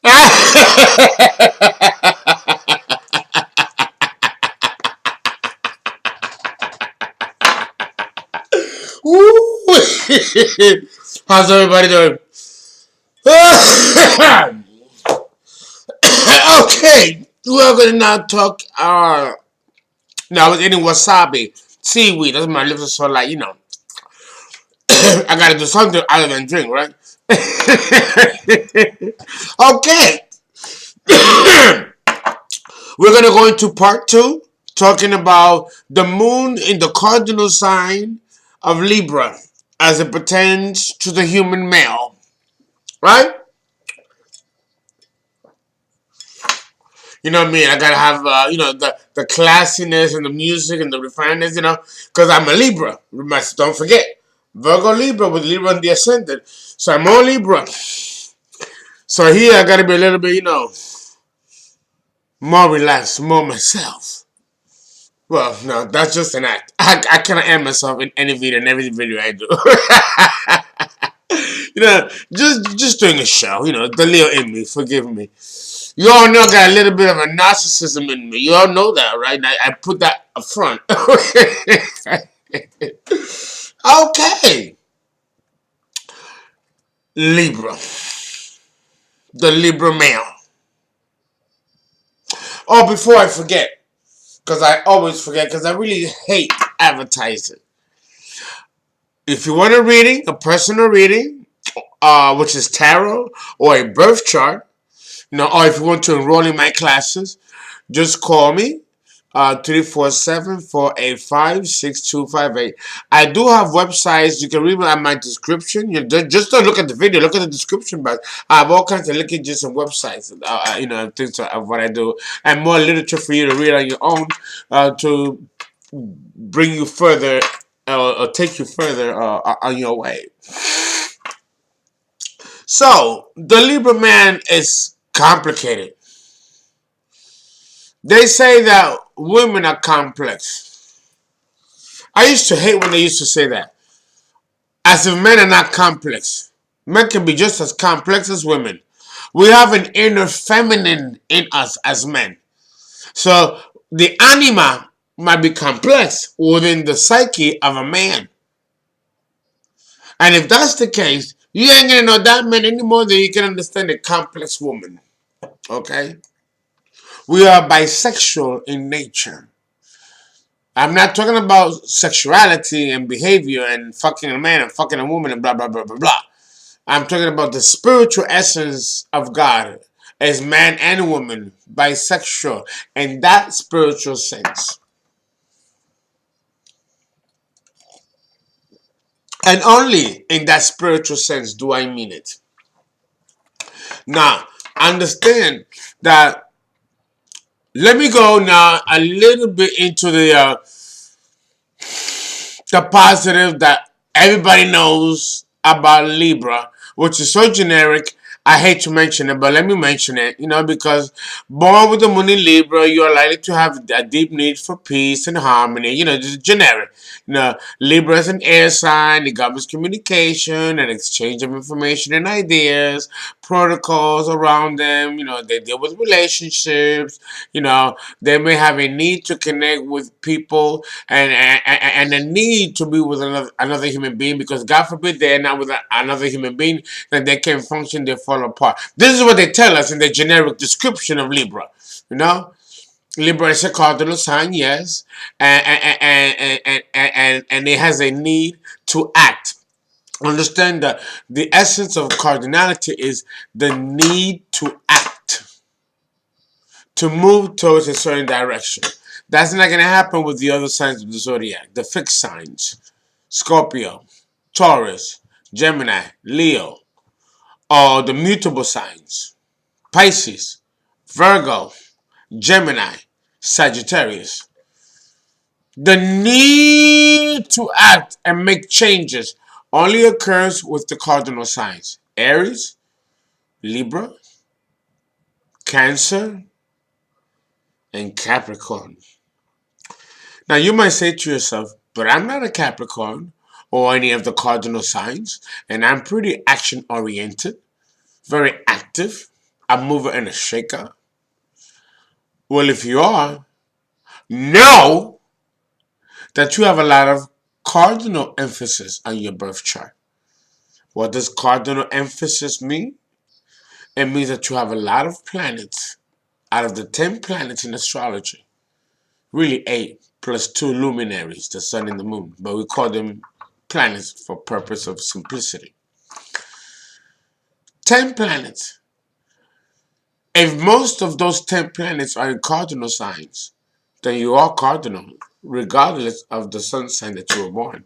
Woo! How's everybody doing? Okay, we're gonna now talk. Now I was eating wasabi, seaweed. That's my lips are so like I gotta do something other than drink, right? Okay, we're gonna go into part two, talking about the moon in the cardinal sign of Libra as it pertains to the human male, right? You know what I mean? I gotta have the classiness and the music and the refinedness, because I'm a Libra. Don't forget, Virgo Libra with Libra in the ascendant. So I'm all Libra. So here I gotta be a little bit, more relaxed, more myself. Well, no, that's just an act. I cannot add myself in any video, in every video I do. Just doing a show. The Leo in me. Forgive me. You all know I got a little bit of a narcissism in me. You all know that, right? I put that up front. Okay. Libra. The Libra male. Oh, before I forget, because I always forget, because I really hate advertising. If you want a reading, a personal reading, which is tarot or a birth chart, or if you want to enroll in my classes, just call me 347-485-6258. I do have websites. You can read on my description. Just don't look at the video. Look at the description. But I have all kinds of linkages and websites. Things of what I do, and more literature for you to read on your own to bring you further or take you further on your way. So the Libra man is complicated. They say that women are complex. I used to hate when they used to say that. As if men are not complex. Men can be just as complex as women. We have an inner feminine in us as men. So the anima might be complex within the psyche of a man. And if that's the case, you ain't gonna know that man anymore than you can understand a complex woman. Okay? We are bisexual in nature. I'm not talking about sexuality and behavior and fucking a man and fucking a woman and blah, blah, blah, blah, blah. I'm talking about the spiritual essence of God as man and woman, bisexual, in that spiritual sense. And only in that spiritual sense do I mean it. Now, understand that. Let me go now a little bit into the positive that everybody knows about Libra, which is so generic. I hate to mention it, but let me mention it, because born with the moon in Libra, you are likely to have a deep need for peace and harmony, just generic. Libra is an air sign, it governs communication and exchange of information and ideas, protocols around them, they deal with relationships, they may have a need to connect with people and a need to be with another human being because God forbid they're not with another human being, then they can't function, they fall apart. This is what they tell us in the generic description of Libra. Libra is a cardinal sign, yes, and it has a need to act. Understand that the essence of cardinality is the need to act, to move towards a certain direction. That's not going to happen with the other signs of the zodiac, the fixed signs: Scorpio, Taurus, Gemini, Leo, or the mutable signs: Pisces, Virgo, Gemini, Sagittarius. The need to act and make changes only occurs with the cardinal signs: Aries, Libra, Cancer, and Capricorn. Now you might say to yourself, but I'm not a Capricorn or any of the cardinal signs, and I'm pretty action oriented, very active. a mover and a shaker? Well, if you are, know that you have a lot of cardinal emphasis on your birth chart. What does cardinal emphasis mean? It means that you have a lot of planets. Out of the 10 planets in astrology, really 8 plus 2 luminaries, the sun and the moon, but we call them planets for purpose of simplicity. 10 planets. If most of those 10 planets are in cardinal signs, then you are cardinal, regardless of the sun sign that you were born.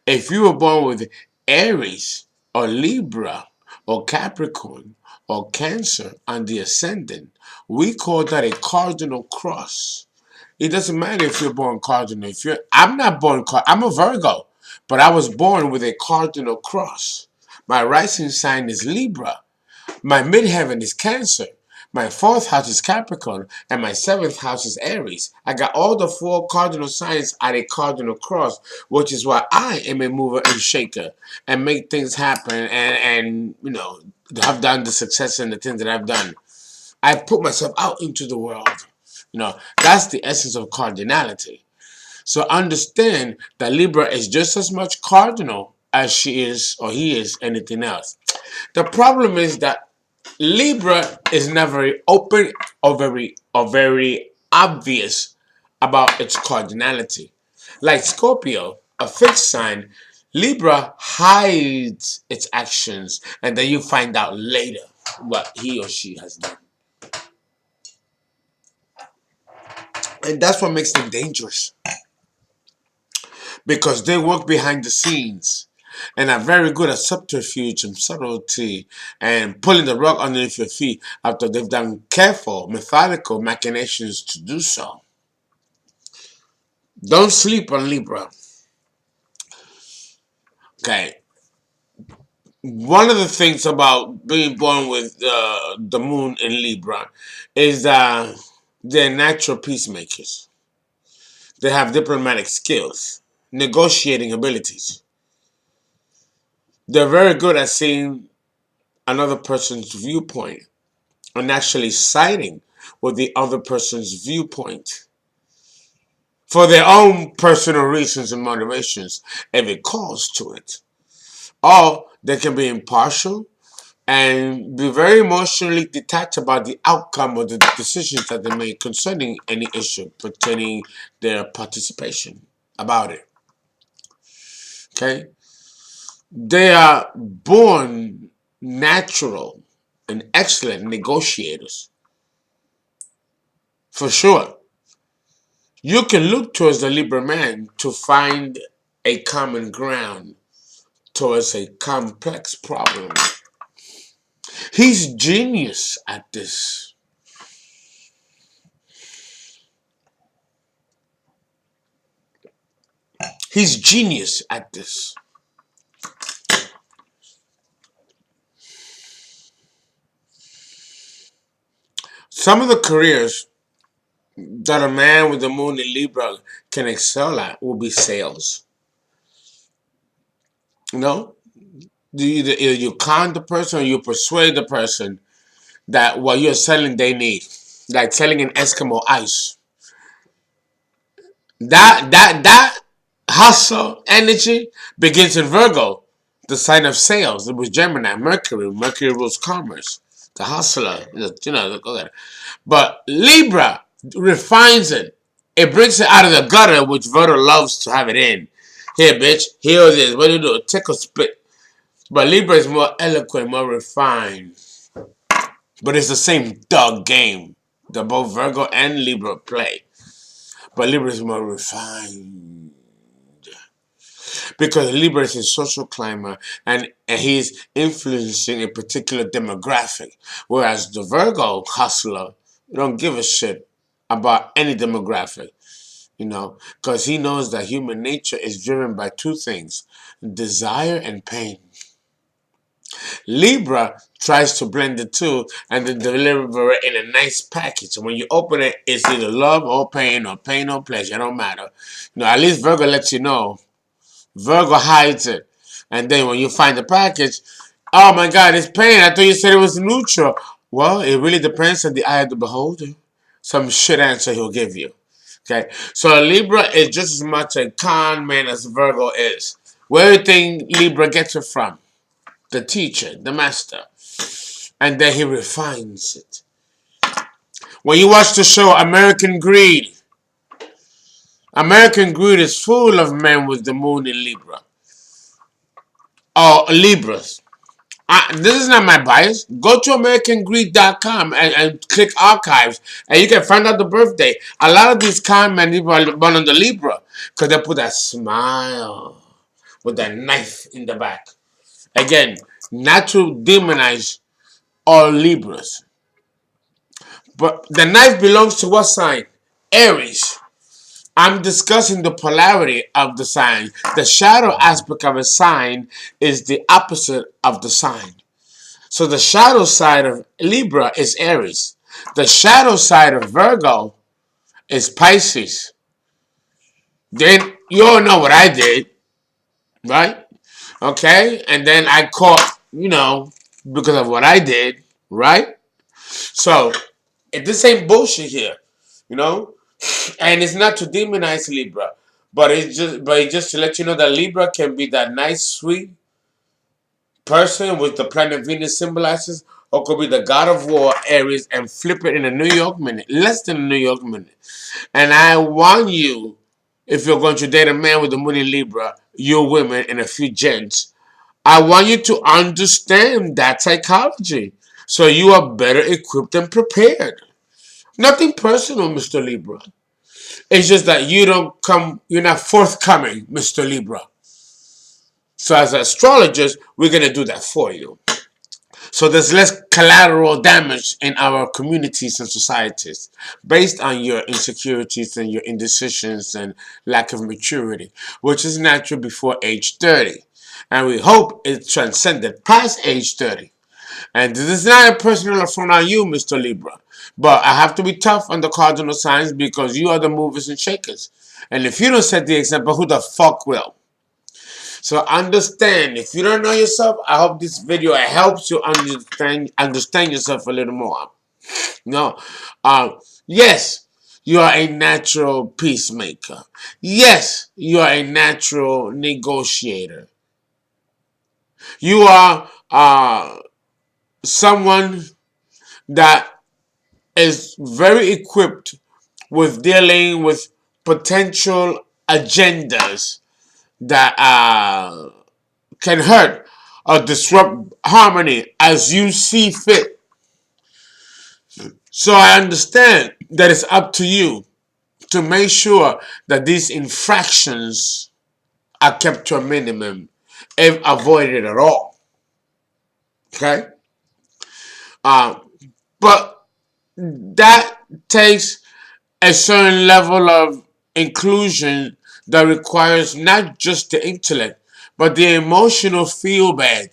If you were born with Aries or Libra or Capricorn or Cancer on the ascendant, we call that a cardinal cross. It doesn't matter if you're born cardinal. I'm not born I'm a Virgo, but I was born with a cardinal cross. My rising sign is Libra. My midheaven is Cancer. My 4th house is Capricorn, and my 7th house is Aries. I got all the 4 cardinal signs at a cardinal cross, which is why I am a mover and shaker and make things happen and have done the success and the things that I've done. I put myself out into the world. That's the essence of cardinality. So understand that Libra is just as much cardinal as she is or he is anything else. The problem is that Libra is not very open or very obvious about its cardinality. Like Scorpio, a fixed sign, Libra hides its actions and then you find out later what he or she has done. And that's what makes them dangerous. Because they work behind the scenes and are very good at subterfuge and subtlety and pulling the rug underneath your feet after they've done careful, methodical machinations to do so. Don't sleep on Libra. Okay. One of the things about being born with the moon in Libra is that they're natural peacemakers. They have diplomatic skills, negotiating abilities. They're very good at seeing another person's viewpoint and actually siding with the other person's viewpoint for their own personal reasons and motivations if it calls to it. Or they can be impartial and be very emotionally detached about the outcome of the decisions that they make concerning any issue pertaining their participation about it. Okay? They are born natural and excellent negotiators. For sure. You can look towards the Libra man to find a common ground towards a complex problem. He's genius at this. He's genius at this. Some of the careers that a man with the moon in Libra can excel at will be sales. Either you con the person or you persuade the person that what you're selling they need. Like selling an Eskimo ice. That hustle energy begins in Virgo, the sign of sales. It was Gemini, Mercury. Mercury rules commerce. The hustler, but Libra refines it. It brings it out of the gutter, which Virgo loves to have it in. Here, bitch. Here it is. What do you do? Take a spit. But Libra is more eloquent, more refined. But it's the same dog game that both Virgo and Libra play. But Libra is more refined. Because Libra is a social climber and he's influencing a particular demographic. Whereas the Virgo hustler don't give a shit about any demographic. Because he knows that human nature is driven by 2 things, desire and pain. Libra tries to blend the 2 and then deliver it in a nice package. And when you open it, it's either love or pain or pleasure. It don't matter. At least Virgo lets you know. Virgo hides it. And then when you find the package, Oh my God, it's pain. I thought you said it was neutral. Well, it really depends on the eye of the beholder. Some shit answer he'll give you. Okay, so Libra is just as much a con man as Virgo is. Where do you think Libra gets it from? The teacher, the master. And then he refines it. When you watch the show American Greed is full of men with the moon in Libra. Oh, Libras. This is not my bias. Go to AmericanGreed.com and click archives, and you can find out the birthday. A lot of these con men people are born on the Libra because they put that smile with that knife in the back. Again, not to demonize all Libras, but the knife belongs to what sign? Aries. I'm discussing the polarity of the sign. The shadow aspect of a sign is the opposite of the sign. So the shadow side of Libra is Aries. The shadow side of Virgo is Pisces. Then you all know what I did, right? Okay? And then I caught, because of what I did, right? So, this ain't bullshit here, you know? And it's not to demonize Libra, but it's just to let you know that Libra can be that nice, sweet person with the planet Venus symbolizes, or could be the god of war, Aries, and flip it in a New York minute, less than a New York minute. And I want you, if you're going to date a man with the moon in Libra, you women and a few gents, I want you to understand that psychology so you are better equipped and prepared. Nothing personal, Mr. Libra. It's just that you're not forthcoming, Mr. Libra. So as astrologers, we're going to do that for you. So there's less collateral damage in our communities and societies based on your insecurities and your indecisions and lack of maturity, which is natural before age 30. And we hope it transcended past age 30. And this is not a personal affront on you, Mr. Libra. But I have to be tough on the cardinal signs because you are the movers and shakers. And if you don't set the example, who the fuck will? So understand, if you don't know yourself, I hope this video helps you understand yourself a little more. No, yes, you are a natural peacemaker. Yes, you are a natural negotiator. You are someone that is very equipped with dealing with potential agendas that can hurt or disrupt harmony as you see fit. So I understand that it's up to you to make sure that these infractions are kept to a minimum if avoided at all. Okay? But that takes a certain level of inclusion that requires not just the intellect, but the emotional feel bad.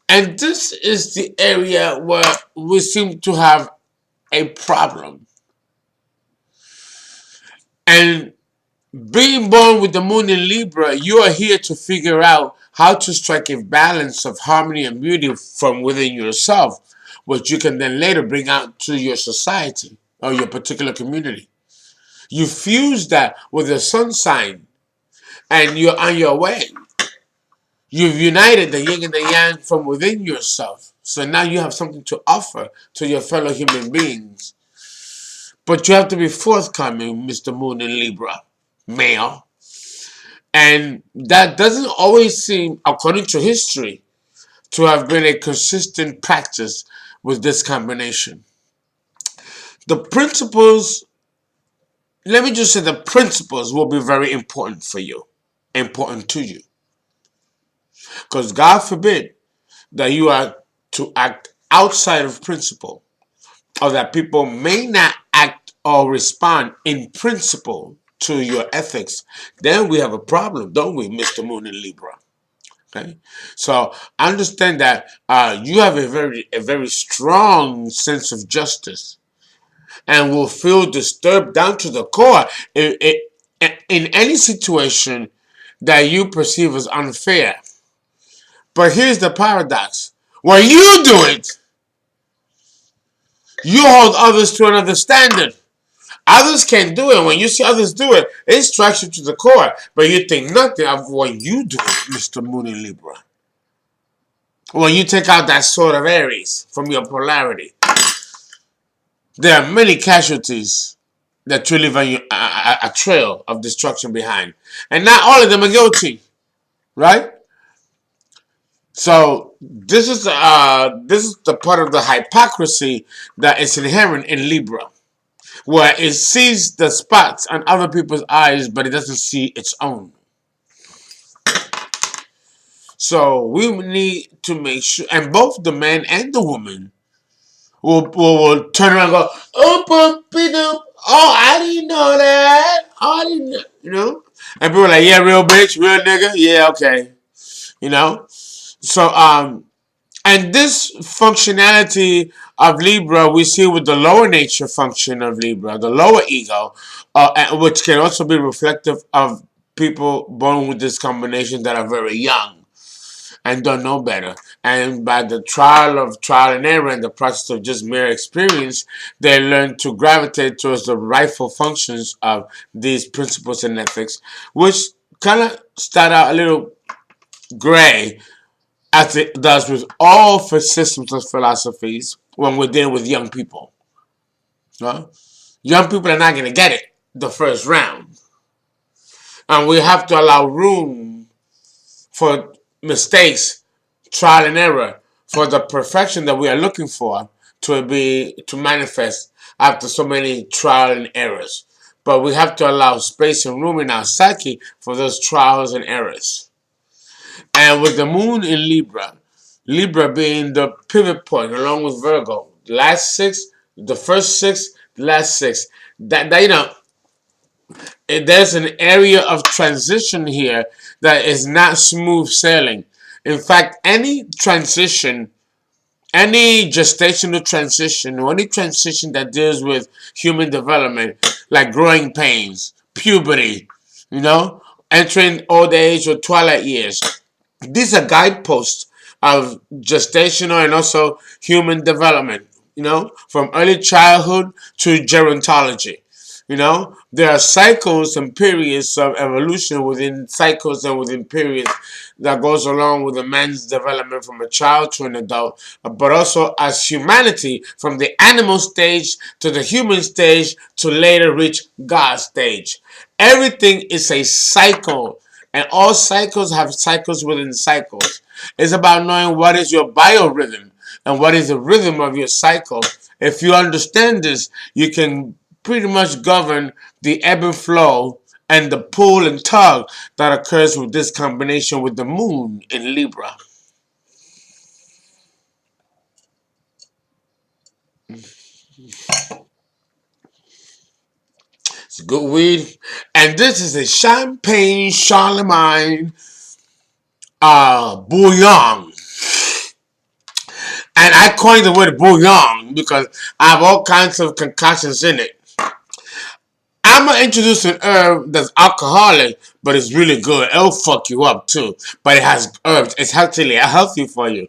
And this is the area where we seem to have a problem. And being born with the moon in Libra, you are here to figure out how to strike a balance of harmony and beauty from within yourself, which you can then later bring out to your society or your particular community. You fuse that with the sun sign and you're on your way. You've united the yin and the yang from within yourself. So now you have something to offer to your fellow human beings. But you have to be forthcoming, Mr. Moon in Libra, male. And that doesn't always seem, according to history, to have been a consistent practice with this combination. The principles, let me just say the principles will be very important for you, important to you. Because God forbid that you are to act outside of principle, or that people may not act or respond in principle to your ethics, then we have a problem, don't we, Mr. Moon in Libra? Okay, so understand that you have a very strong sense of justice, and will feel disturbed down to the core in any situation that you perceive as unfair. But here's the paradox. When you do it, you hold others to another standard. Others can do it. When you see others do it, it strikes you to the core. But you think nothing of what you do, Mr. Moon in Libra. When you take out that sword of Aries from your polarity, there are many casualties that truly leave a trail of destruction behind. And not all of them are guilty, right? So this is the part of the hypocrisy that is inherent in Libra, where it sees the spots on other people's eyes, but it doesn't see its own. So we need to make sure, and both the man and the woman will turn around and go, oh, I didn't know that. Oh, I didn't know, you know? And people are like, yeah, real bitch, real nigga, yeah, okay. You know? So, and this functionality of Libra, we see with the lower nature function of Libra, the lower ego, which can also be reflective of people born with this combination that are very young and don't know better. And by the trial and error and the process of just mere experience, they learn to gravitate towards the rightful functions of these principles and ethics, which kind of start out a little gray, as it does with all systems of philosophies when we're dealing with young people. Young people are not going to get it the first round. And we have to allow room for mistakes, trial and error, for the perfection that we are looking for to manifest after so many trial and errors. But we have to allow space and room in our psyche for those trials and errors. And with the moon in Libra, Libra being the pivot point along with Virgo, the first six, the last six, that there's an area of transition here that is not smooth sailing. In fact, any transition, any gestational transition, or any transition that deals with human development, like growing pains, puberty, entering old age or twilight years, these are guideposts of gestational and also human development, from early childhood to gerontology. There are cycles and periods of evolution within cycles and within periods that goes along with a man's development from a child to an adult, but also as humanity from the animal stage to the human stage to later reach God's stage. Everything is a cycle, and all cycles have cycles within cycles. It's about knowing what is your biorhythm and what is the rhythm of your cycle. If you understand this, you can pretty much govern the ebb and flow and the pull and tug that occurs with this combination with the moon in Libra. It's good weed. And this is a Champagne Charlemagne bouillon. And I coined the word bouillon because I have all kinds of concoctions in it. I'm going to introduce an herb that's alcoholic, but it's really good. It'll fuck you up too. But it has herbs. It's healthy for you.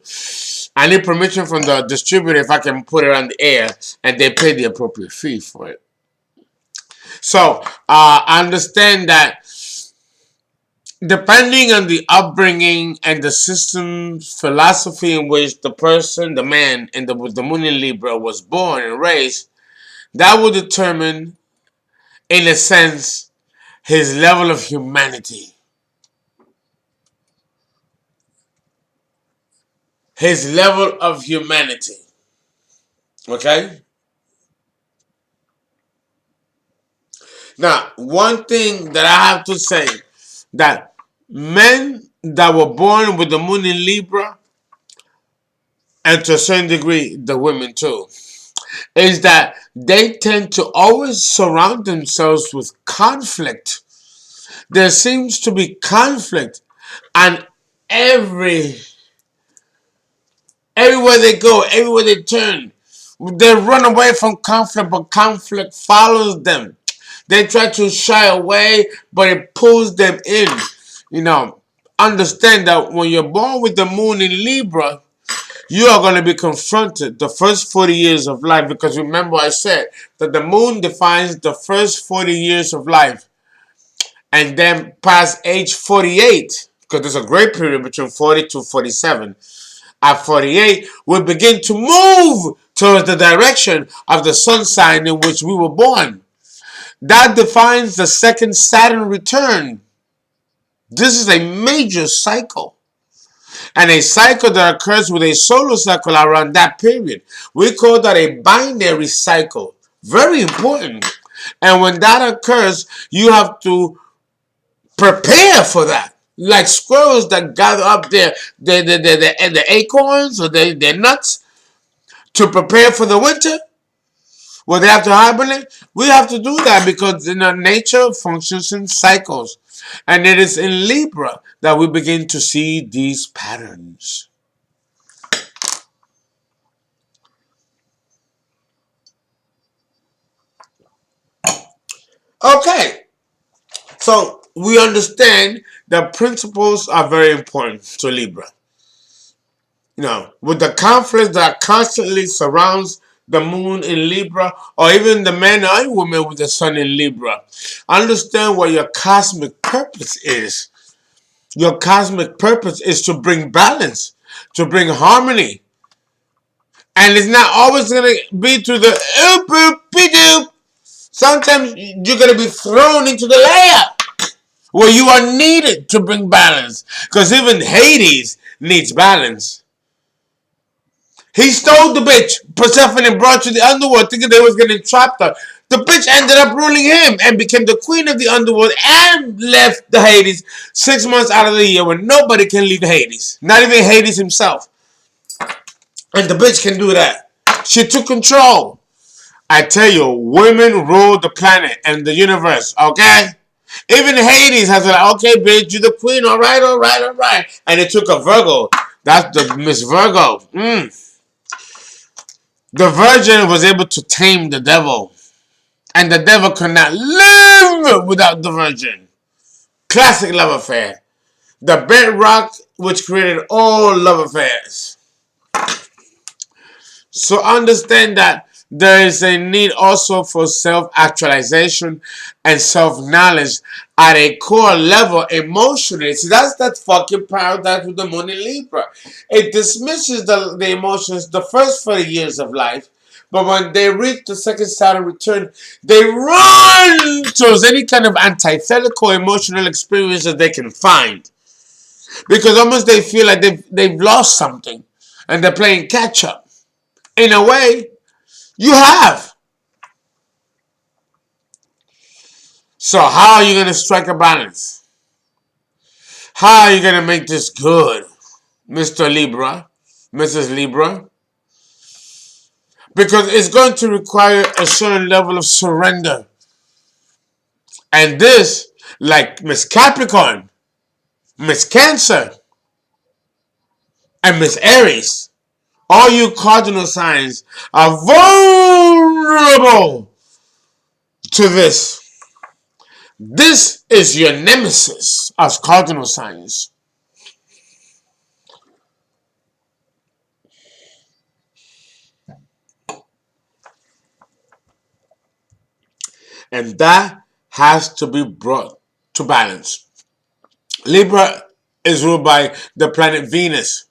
I need permission from the distributor if I can put it on the air, and they pay the appropriate fee for it. So, I understand that depending on the upbringing and the system philosophy in which the person, the man, with the moon in Libra was born and raised, that will determine, in a sense, his level of humanity. His level of humanity. Okay? Now, one thing that I have to say, that men that were born with the moon in Libra, and to a certain degree, the women too, is that they tend to always surround themselves with conflict. There seems to be conflict on everywhere they go, everywhere they turn. They run away from conflict, but conflict follows them. They try to shy away, but it pulls them in. understand that when you're born with the moon in Libra, you are going to be confronted the first 40 years of life. Because remember I said that the moon defines the first 40 years of life. And then past age 48, because there's a great period between 40 to 47. At 48, we begin to move towards the direction of the sun sign in which we were born. That defines the second Saturn return. This is a major cycle. And a cycle that occurs with a solar cycle around that period. We call that a binary cycle. Very important. And when that occurs, you have to prepare for that. Like squirrels that gather up the acorns or their nuts to prepare for the winter. Well, they have to hibernate. We have to do that because nature functions in cycles. And it is in Libra that we begin to see these patterns. Okay. So we understand that principles are very important to Libra. With the conflict that constantly surrounds the moon in Libra, or even the men and women with the sun in Libra, understand what your cosmic purpose is. Your cosmic purpose is to bring balance, to bring harmony. And it's not always going to be to the oop-oop-be-doop. Sometimes you're going to be thrown into the layer where you are needed to bring balance. Because even Hades needs balance. He stole the bitch. Persephone brought to the underworld thinking they was getting trapped her. The bitch ended up ruling him and became the queen of the underworld and left the Hades 6 months out of the year when nobody can leave Hades. Not even Hades himself. And the bitch can do that. She took control. I tell you, women rule the planet and the universe, okay? Even Hades has to like, okay, bitch, you're the queen, all right. And it took a Virgo. That's the Miss Virgo. The virgin was able to tame the devil. And the devil could not live without the virgin. Classic love affair. The bedrock which created all love affairs. So understand that there is a need also for self-actualization and self-knowledge at a core level emotionally. See, that's that fucking paradox with the moon in Libra. It dismisses the emotions the first 40 years of life. But when they reach the second Saturn return, they run towards any kind of antithetical emotional experience that they can find. Because almost they feel like they've lost something. And they're playing catch up. In a way, you have. So how are you going to strike a balance? How are you going to make this good, Mr. Libra, Mrs. Libra? Because it's going to require a certain level of surrender. And this, like Miss Capricorn, Miss Cancer, and Miss Aries, all you cardinal signs are vulnerable to this. This is your nemesis as cardinal signs. And that has to be brought to balance. Libra is ruled by the planet Venus,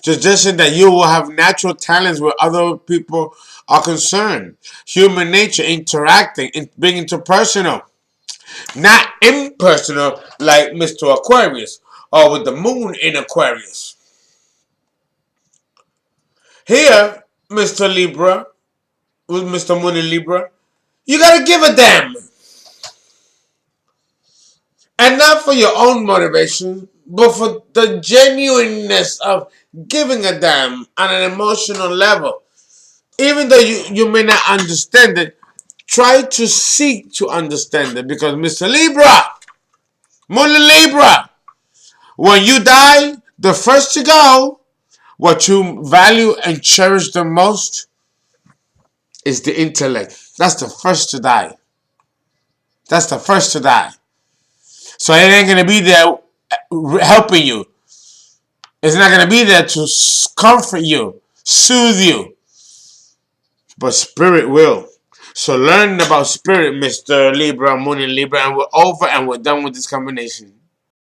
suggesting that you will have natural talents where other people are concerned. Human nature, interacting, being interpersonal. Not impersonal like Mr. Aquarius or with the moon in Aquarius. Here, Mr. Libra, with Mr. Moon in Libra, you gotta give a damn. And not for your own motivation, but for the genuineness of giving a damn on an emotional level. Even though you may not understand it, try to seek to understand it. Because Mr. Libra, Moon in Libra, when you die, the first to go, what you value and cherish the most is the intellect. That's the first to die. So it ain't going to be there helping you. It's not going to be there to comfort you, soothe you. But spirit will. So learn about spirit, Mr. Libra, Moon in Libra, and we're over and we're done with this combination.